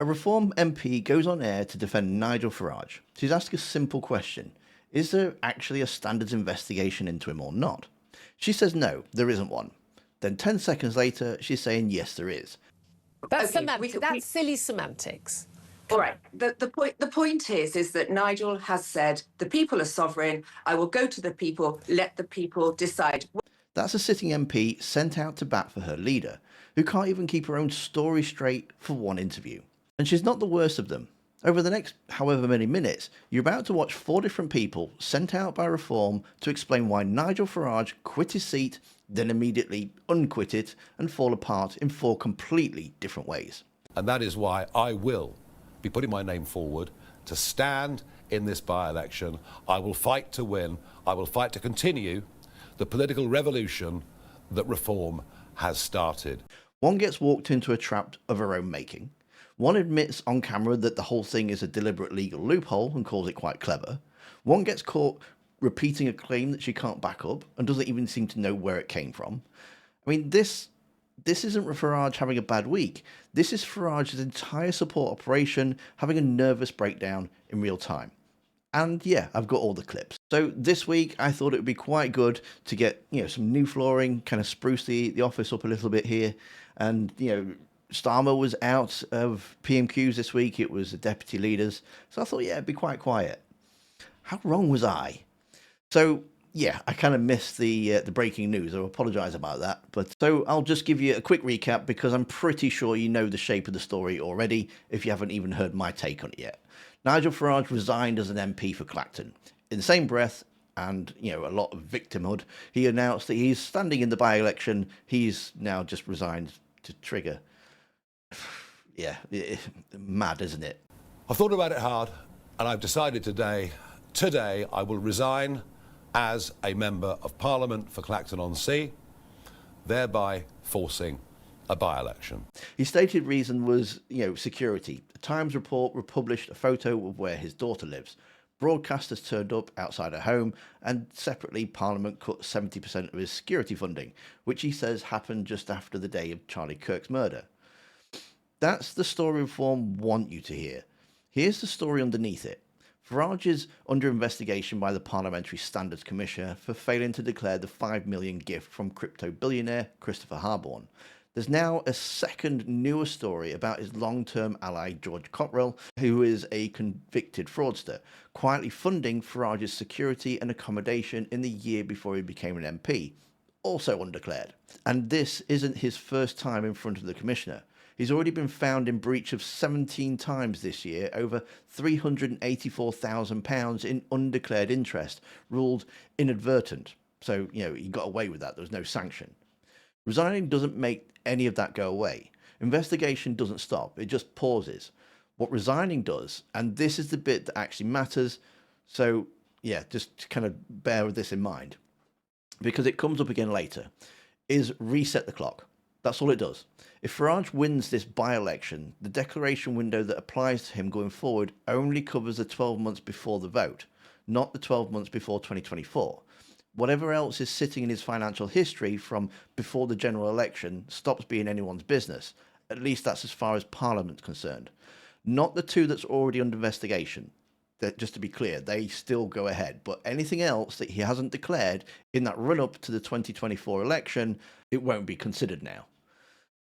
A Reform MP goes on air to defend Nigel Farage. She's asked a simple question. Is there actually a standards investigation into him or not? She says no, there isn't one. Then 10 seconds later, she's saying yes, there is. That's semantics. That's silly semantics. All right. The point is that Nigel has said the people are sovereign. I will go to the people. Let the people decide. That's a sitting MP sent out to bat for her leader, who can't even keep her own story straight for one interview. And she's not the worst of them. Over the next however many minutes, you're about to watch 4 different people sent out by Reform to explain why Nigel Farage quit his seat, then immediately unquit it and fall apart in 4 completely different ways. And that is why I will be putting my name forward to stand in this by-election. I will fight to win. I will fight to continue the political revolution that Reform has started. One gets walked into a trap of her own making. One admits on camera that the whole thing is a deliberate legal loophole and calls it quite clever. One gets caught repeating a claim that she can't back up and doesn't even seem to know where it came from. I mean, this isn't Farage having a bad week. This is Farage's entire support operation having a nervous breakdown in real time. And yeah, I've got all the clips. So this week, I thought it would be quite good to get, some new flooring, kind of spruce the office up a little bit here. And, Starmer was out of PMQs this week. It was the deputy leaders. So I thought, yeah, it'd be quite quiet. How wrong was I? So yeah, I kind of missed the breaking news. I apologise about that. But so I'll just give you a quick recap because I'm pretty sure you know the shape of the story already if you haven't even heard my take on it yet. Nigel Farage resigned as an MP for Clacton. In the same breath, and a lot of victimhood, he announced that he's standing in the by-election. He's now just resigned to trigger. Yeah, mad, isn't it? I've thought about it hard, and I've decided today I will resign as a Member of Parliament for Clacton-on-Sea, thereby forcing a by-election. His stated reason was, security. The Times report republished a photo of where his daughter lives. Broadcasters turned up outside her home, and separately Parliament cut 70% of his security funding, which he says happened just after the day of Charlie Kirk's murder. That's the story Reform want you to hear. Here's the story underneath it. Farage is under investigation by the Parliamentary Standards Commissioner for failing to declare the $5 million gift from crypto billionaire Christopher Harborne. There's now a second newer story about his long-term ally George Cottrell, who is a convicted fraudster, quietly funding Farage's security and accommodation in the year before he became an MP, also undeclared. And this isn't his first time in front of the Commissioner. He's already been found in breach of 17 times this year, over £384,000 in undeclared interest, ruled inadvertent. So, he got away with that. There was no sanction. Resigning doesn't make any of that go away. Investigation doesn't stop. It just pauses. What resigning does, and this is the bit that actually matters, so yeah, just kind of bear with this in mind, because it comes up again later, is reset the clock. That's all it does. If Farage wins this by-election, the declaration window that applies to him going forward only covers the 12 months before the vote, not the 12 months before 2024. Whatever else is sitting in his financial history from before the general election stops being anyone's business. At least that's as far as Parliament's concerned. Not the 2 that's already under investigation. Just to be clear, they still go ahead. But anything else that he hasn't declared in that run-up to the 2024 election, it won't be considered now.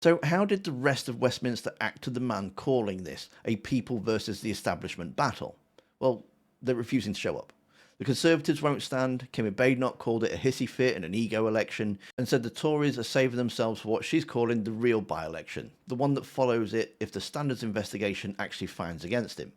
So how did the rest of Westminster act to the man calling this a people versus the establishment battle? Well, they're refusing to show up. The Conservatives won't stand. Kimmy Badenoch called it a hissy fit and an ego election, and said the Tories are saving themselves for what she's calling the real by-election, the one that follows it if the standards investigation actually finds against him.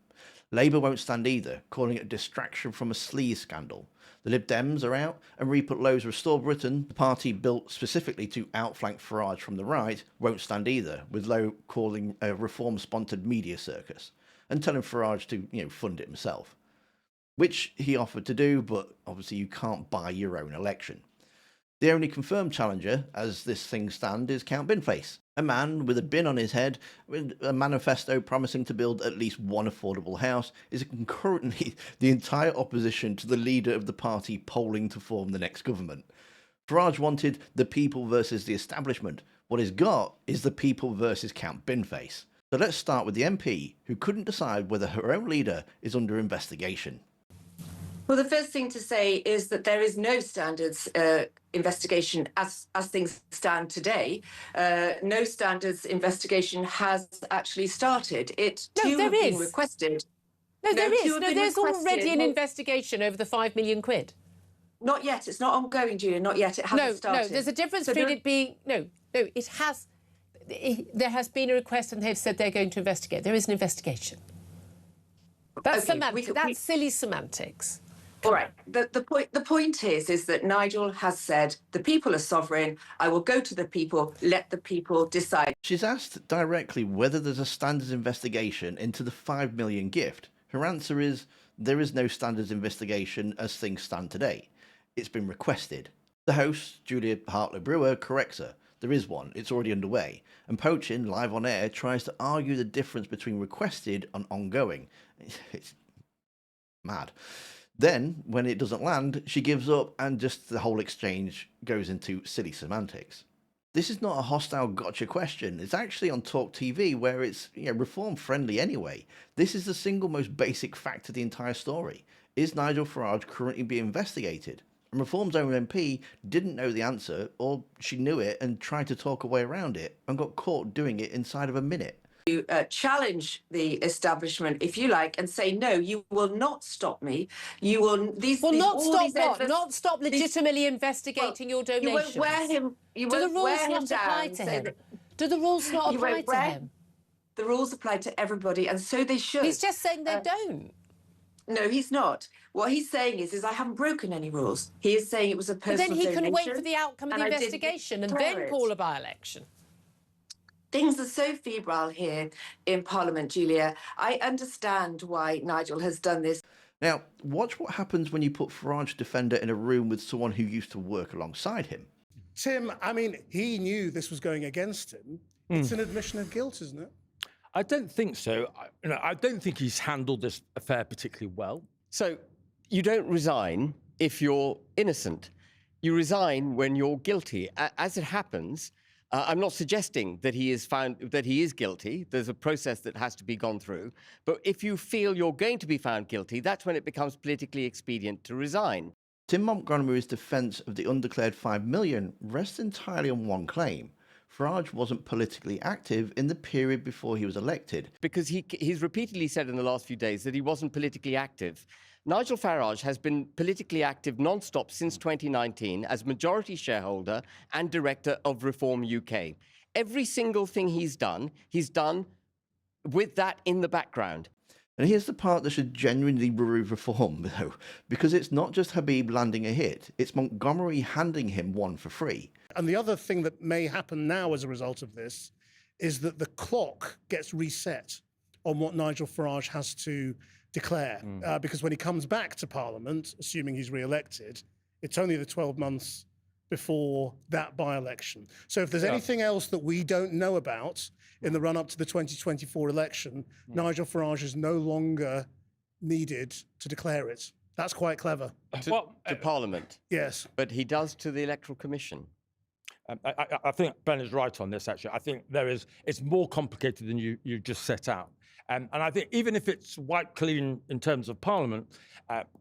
Labour won't stand either, calling it a distraction from a sleaze scandal. The Lib Dems are out, and Rupert Lowe's Restore Britain, the party built specifically to outflank Farage from the right, won't stand either, with Lowe calling a Reform-sponsored media circus, and telling Farage to, fund it himself. Which he offered to do, but obviously you can't buy your own election. The only confirmed challenger, as this thing stands, is Count Binface, a man with a bin on his head, with a manifesto promising to build at least one affordable house, is currently the entire opposition to the leader of the party polling to form the next government. Farage wanted the people versus the establishment. What he's got is the people versus Count Binface. So let's start with the MP, who couldn't decide whether her own leader is under investigation. Well, the first thing to say is that there is no standards investigation as things stand today. No standards investigation has actually started. There is. Been requested. No, there is. No, there's already an investigation over the £5 million. Not yet. It's not ongoing, Julia. Not yet. It hasn't started. No, there's a difference between it being... No, it has... There has been a request and they've said they're going to investigate. There is an investigation. That's semantics. That's silly semantics. All right. The point is that Nigel has said the people are sovereign. I will go to the people. Let the people decide. She's asked directly whether there's a standards investigation into the £5 million gift. Her answer is there is no standards investigation as things stand today. It's been requested. The host, Julia Hartley-Brewer, corrects her. There is one. It's already underway. And Poaching, live on air, tries to argue the difference between requested and ongoing. It's mad. Then, when it doesn't land, she gives up and just the whole exchange goes into silly semantics. This is not a hostile gotcha question. It's actually on Talk TV where it's reform friendly anyway. This is the single most basic fact of the entire story. Is Nigel Farage currently being investigated? And Reform's own MP didn't know the answer, or she knew it and tried to talk her way around it and got caught doing it inside of a minute. You challenge the establishment, if you like, and say, no, you will not stop me. You will... Not stop legitimately investigating your donations. You won't wear him... Do the rules not apply to him? Do the rules not apply to him? The rules apply to everybody, and so they should. He's just saying they don't. No, he's not. What he's saying is I haven't broken any rules. He is saying it was a personal donation. But then he can wait for the outcome of the investigation and then call a by-election. Things are so febrile here in Parliament, Julia. I understand why Nigel has done this. Now, watch what happens when you put Farage defender in a room with someone who used to work alongside him. Tim, I mean, he knew this was going against him. It's an admission of guilt, isn't it? I don't think so. I don't think he's handled this affair particularly well. So you don't resign if you're innocent. You resign when you're guilty. As it happens, I'm not suggesting that he is found that he is guilty. There's a process that has to be gone through. But if you feel you're going to be found guilty, that's when it becomes politically expedient to resign. Tim Montgomery's defence of the undeclared $5 million rests entirely on one claim. Farage wasn't politically active in the period before he was elected. Because he's repeatedly said in the last few days that he wasn't politically active. Nigel Farage has been politically active non-stop since 2019 as majority shareholder and director of Reform UK. Every single thing he's done with that in the background. And here's the part that should genuinely remove Reform, though, because it's not just Habib landing a hit, it's Montgomery handing him one for free. And the other thing that may happen now as a result of this is that the clock gets reset on what Nigel Farage has to declare. Because when he comes back to Parliament, assuming he's re-elected, it's only the 12 months before that by-election. So if there's anything else that we don't know about in the run-up to the 2024 election, Nigel Farage is no longer needed to declare it. That's quite clever. To Parliament. Yes. But he does to the Electoral Commission. I think Ben is right on this, actually. I think it's more complicated than you just set out. And I think even if it's white clean in terms of Parliament,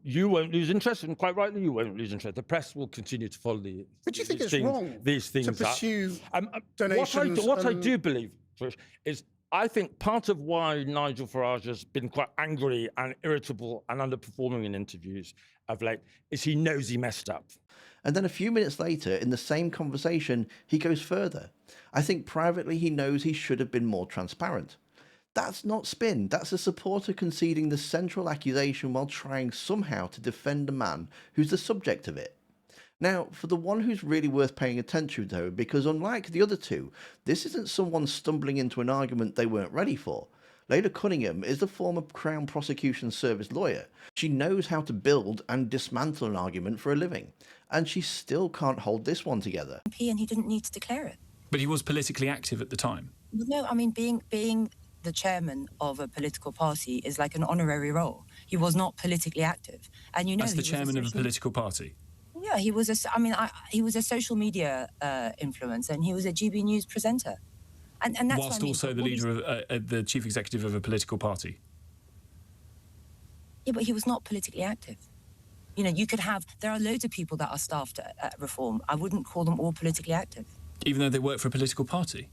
you won't lose interest, and quite rightly, you won't lose interest. The press will continue to follow But do you think it's wrong these things to pursue donations? What I do believe, Trish, is I think part of why Nigel Farage has been quite angry and irritable and underperforming in interviews of late is he knows he messed up. And then a few minutes later, in the same conversation, he goes further. I think privately he knows he should have been more transparent. That's not spin. That's a supporter conceding the central accusation while trying somehow to defend a man who's the subject of it. Now, for the one who's really worth paying attention to, because unlike the other two, this isn't someone stumbling into an argument they weren't ready for. Laila Cunningham is the former Crown Prosecution Service lawyer. She knows how to build and dismantle an argument for a living. And she still can't hold this one together. And he didn't need to declare it. But he was politically active at the time. No, I mean, being the chairman of a political party is like an honorary role. He was not politically active. And as the chairman of a political party? Yeah, he was a social media influencer, and he was a GB News presenter. And that's whilst what I mean. also the leader of the chief executive of a political party. Yeah, but he was not politically active. You know, there are loads of people that are staffed at Reform. I wouldn't call them all politically active. Even though they work for a political party?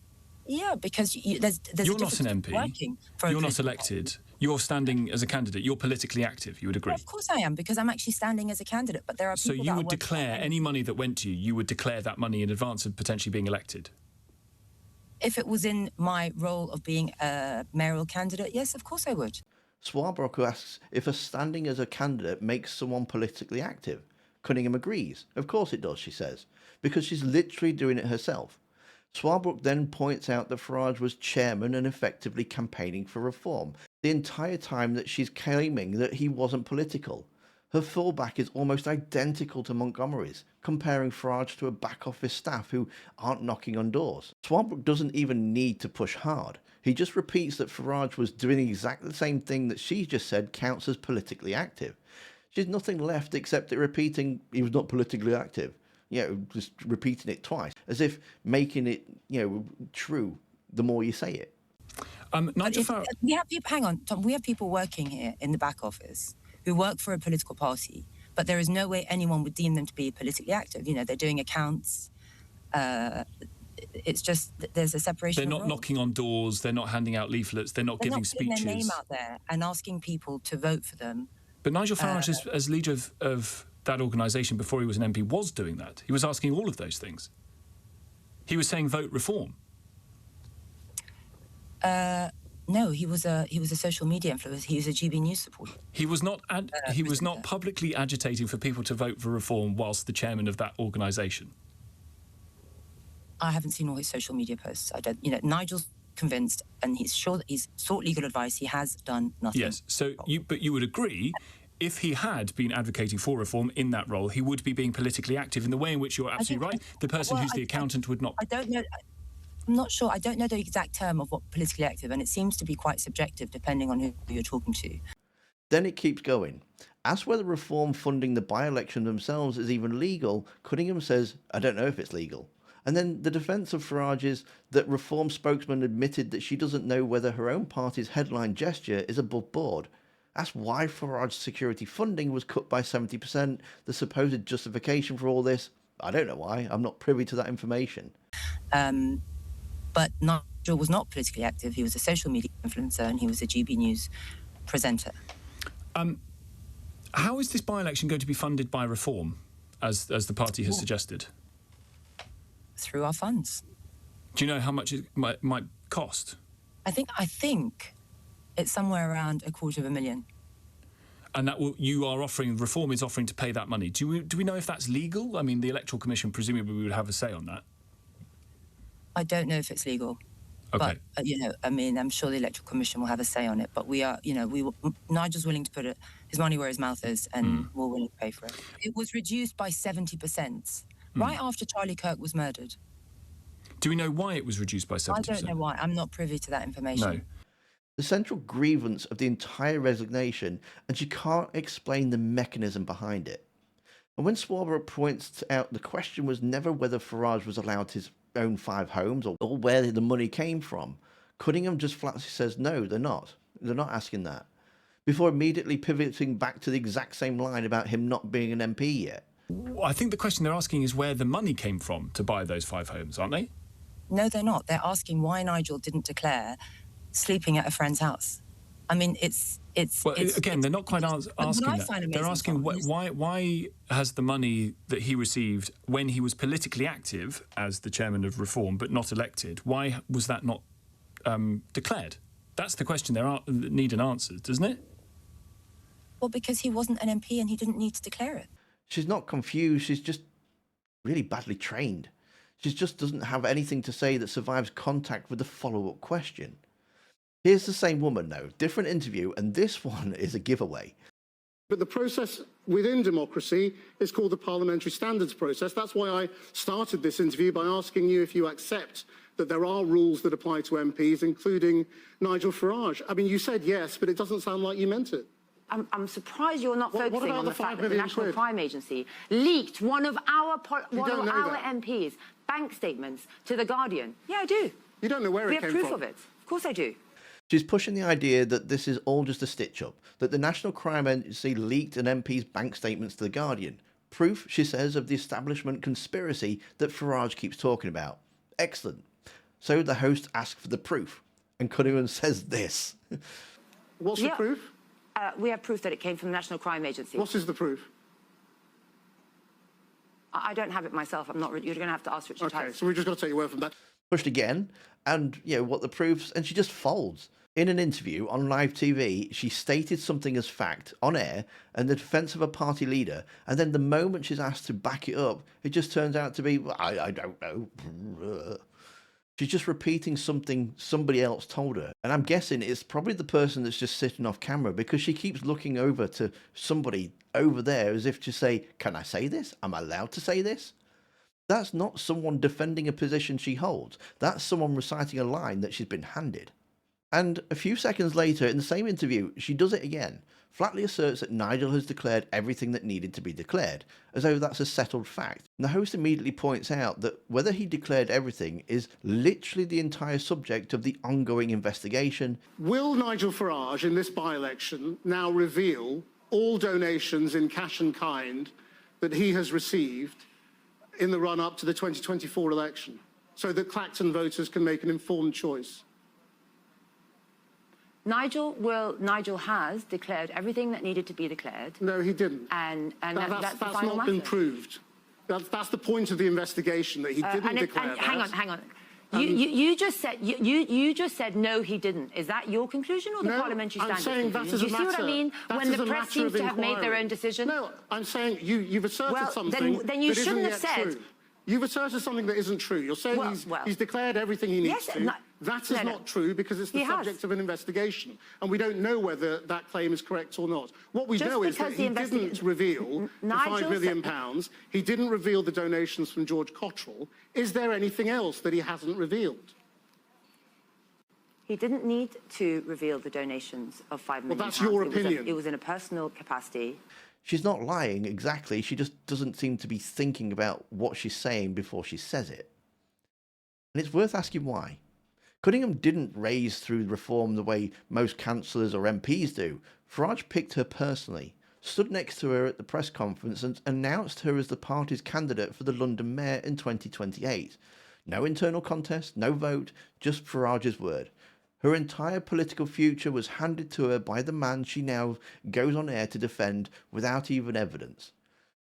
Yeah, because there's You're a not an MP. Working for You're not elected. Party. You're standing as a candidate. You're politically active, you would agree? Well, of course I am, because I'm actually standing as a candidate, but there are people So you would declare any money that went to you, you would declare that money in advance of potentially being elected? If it was in my role of being a mayoral candidate, yes, of course I would. Swarbrook asks if standing as a candidate makes someone politically active. Cunningham agrees. Of course it does, she says, because she's literally doing it herself. Swarbrook then points out that Farage was chairman and effectively campaigning for reform the entire time that she's claiming that he wasn't political. Her fallback is almost identical to Montgomery's, comparing Farage to a back office staff who aren't knocking on doors. Swarbrook doesn't even need to push hard. He just repeats that Farage was doing exactly the same thing that she just said counts as politically active. She's nothing left except at repeating he was not politically active. Just repeating it twice, as if making it, true the more you say it. Nigel Farage. We have people, hang on, Tom, we have people working here in the back office who work for a political party, but there is no way anyone would deem them to be politically active. You know, they're doing accounts. It's just there's a separation. They're not knocking on doors. They're not handing out leaflets. They're not giving speeches. They're not putting their name out there and asking people to vote for them. But Nigel Farage, as leader of that organisation before he was an MP, was doing that. He was asking all of those things. He was saying vote reform. No, he was a social media influencer. He was a GB News supporter. He was not. He was not publicly agitating for people to vote for reform whilst the chairman of that organisation. I haven't seen all his social media posts. I don't. Nigel's convinced, and he's sure that he's sought legal advice. He has done nothing. Yes. So you would agree, if he had been advocating for reform in that role, he would be being politically active in the way in which you're absolutely right. The person who's the accountant would not. I don't know. I'm not sure. I don't know the exact term of what politically active, and it seems to be quite subjective depending on who you're talking to. Then it keeps going. Asked whether reform funding the by-election themselves is even legal, Cunningham says, I don't know if it's legal. And then the defence of Farage is that Reform spokesman admitted that she doesn't know whether her own party's headline gesture is above board. Asked why Farage's security funding was cut by 70%, the supposed justification for all this. I don't know why. I'm not privy to that information. But Nigel was not politically active. He was a social media influencer and he was a GB News presenter. How is this by-election going to be funded by Reform, as the party has suggested? Through our funds. Do you know how much it might cost? I think it's somewhere around $250,000. And that Reform is offering to pay that money. Do we know if that's legal? I mean, the Electoral Commission presumably would have a say on that. I don't know if it's legal. Okay. But, I'm sure the Electoral Commission will have a say on it. But Nigel's willing to put his money where his mouth is, and we're willing to pay for it. It was reduced by 70%, right after Charlie Kirk was murdered. Do we know why it was reduced by 70%? I don't know why. I'm not privy to that information. No. The central grievance of the entire resignation, and she can't explain the mechanism behind it. And when Swarbrook points out the question was never whether Farage was allowed his own 5 homes or where the money came from, Cunningham just flatly says no, they're not. They're not asking that. Before immediately pivoting back to the exact same line about him not being an MP yet. I think the question they're asking is where the money came from to buy those 5 homes, aren't they? No, they're not. They're asking why Nigel didn't declare sleeping at a friend's house. I mean, they're not quite asking that. They're asking why has the money that he received when he was politically active as the chairman of Reform but not elected, why was that not declared? That's the question that need an answer, doesn't it? Well, because he wasn't an MP and he didn't need to declare it. She's not confused. She's just really badly trained. She just doesn't have anything to say that survives contact with the follow-up question. Here's the same woman, though. Different interview, and this one is a giveaway. But the process within democracy is called the parliamentary standards process. That's why I started this interview by asking you if you accept that there are rules that apply to MPs, including Nigel Farage. I mean, you said yes, but it doesn't sound like you meant it. I'm surprised you're not focusing on the fact that the National Crime Agency leaked one of our MPs' bank statements to The Guardian. Yeah, I do. You don't know where it came from. We have proof of it. Of course I do. She's pushing the idea that this is all just a stitch-up, that the National Crime Agency leaked an MP's bank statements to The Guardian. Proof, she says, of the establishment conspiracy that Farage keeps talking about. Excellent. So the host asks for the proof, and Cunningham says this. What's the proof? We have proof that it came from the National Crime Agency. What is the proof? I don't have it myself. I'm not. You're going to have to ask Richard. Okay, so we've just got to take your word from that. Pushed again, and what the proofs, and she just folds. In an interview on live TV, she stated something as fact on air in the defence of a party leader, and then the moment she's asked to back it up, it just turns out to be, well, I don't know. She's just repeating something somebody else told her. And I'm guessing it's probably the person that's just sitting off camera, because she keeps looking over to somebody over there as if to say, can I say this? Am I allowed to say this? That's not someone defending a position she holds. That's someone reciting a line that she's been handed. And a few seconds later, in the same interview, she does it again, flatly asserts that Nigel has declared everything that needed to be declared, as though that's a settled fact. And the host immediately points out that whether he declared everything is literally the entire subject of the ongoing investigation. Will Nigel Farage, in this by-election, now reveal all donations in cash and kind that he has received in the run-up to the 2024 election, so that Clacton voters can make an informed choice? Nigel has declared everything that needed to be declared. No, he didn't. And that's the that's final not matter. been proved. That's the point of the investigation, that he didn't declare that. Hang on. You just said no, he didn't. Is that your conclusion or the parliamentary standards conclusion? That is a matter, you see what I mean? When the press seems to have made their own decision. No, I'm saying you've asserted something then you that shouldn't isn't have yet said. true. You've asserted something that isn't true. You're saying he's declared everything he needs to. That is not true, because it's the subject of an investigation, and we don't know whether that claim is correct or not. What we know is that he didn't reveal the £5 million. He didn't reveal the donations from George Cottrell. Is there anything else that he hasn't revealed? He didn't need to reveal the donations of £5 million. Well, that's your opinion. It was in a personal capacity. She's not lying exactly, she just doesn't seem to be thinking about what she's saying before she says it. And it's worth asking why. Cunningham didn't raise through reform the way most councillors or MPs do. Farage picked her personally, stood next to her at the press conference and announced her as the party's candidate for the London Mayor in 2028. No internal contest, no vote, just Farage's word. Her entire political future was handed to her by the man she now goes on air to defend without even evidence.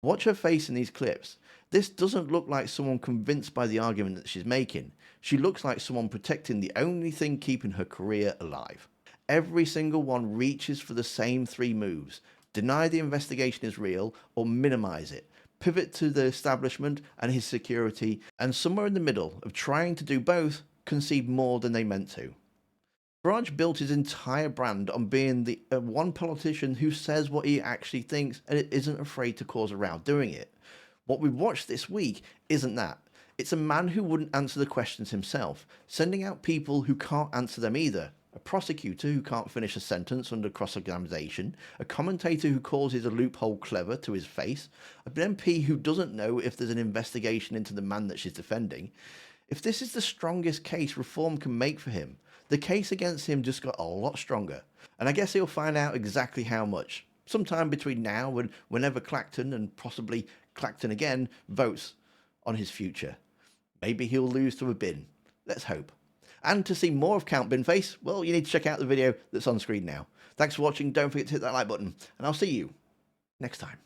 Watch her face in these clips. This doesn't look like someone convinced by the argument that she's making. She looks like someone protecting the only thing keeping her career alive. Every single one reaches for the same three moves: deny the investigation is real or minimise it, pivot to the establishment and his security, and somewhere in the middle of trying to do both, concede more than they meant to. Farage built his entire brand on being the one politician who says what he actually thinks and isn't afraid to cause a row doing it. What we watched this week isn't that. It's a man who wouldn't answer the questions himself, sending out people who can't answer them either. A prosecutor who can't finish a sentence under cross-examination, a commentator who calls his a loophole clever to his face, an MP who doesn't know if there's an investigation into the man that she's defending. If this is the strongest case reform can make for him, the case against him just got a lot stronger. And I guess he'll find out exactly how much, sometime between now and whenever Clacton, and possibly Clacton again, votes on his future. Maybe he'll lose to a bin. Let's hope. And to see more of Count Binface, well, you need to check out the video that's on screen now. Thanks for watching. Don't forget to hit that like button, and I'll see you next time.